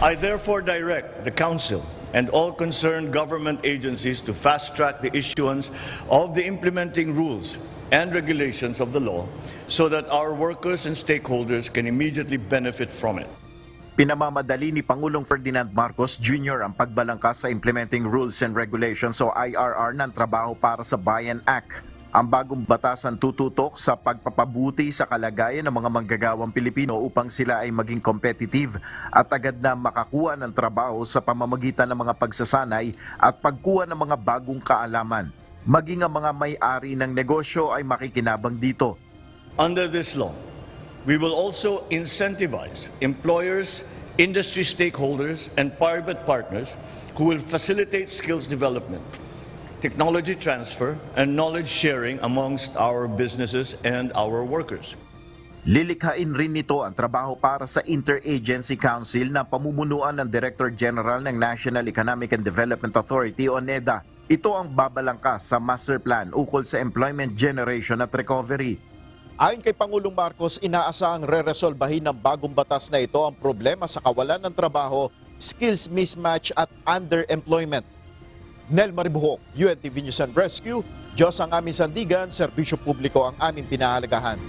I therefore direct the Council and all concerned government agencies to fast-track the issuance of the implementing rules and regulations of the law so that our workers and stakeholders can immediately benefit from it. Pinamamadali ni Pangulong Ferdinand Marcos Jr. ang pagbalangkas sa Implementing Rules and Regulations o IRR ng Trabaho para sa Bayan Act. Ang bagong batasan tututok sa pagpapabuti sa kalagayan ng mga manggagawang Pilipino upang sila ay maging competitive at agad na makakuha ng trabaho sa pamamagitan ng mga pagsasanay at pagkuha ng mga bagong kaalaman. Maging ang mga may-ari ng negosyo ay makikinabang dito. Under this law, we will also incentivize employers, industry stakeholders, and private partners who will facilitate skills development, technology transfer, and knowledge sharing amongst our businesses and our workers. Lilikhain rin nito ang trabaho para sa Interagency Council na pamumunuan ng Director General ng National Economic and Development Authority o NEDA. Ito ang babalangkas sa Master Plan ukol sa employment generation at recovery. Ayon kay Pangulong Marcos, inaasahang re-resolbahin ng bagong batas na ito ang problema sa kawalan ng trabaho, skills mismatch at underemployment. Nel Maribuhok, UNTV News and Rescue, Diyos ang aming sandigan, serbisyo publiko ang aming pinahalagahan.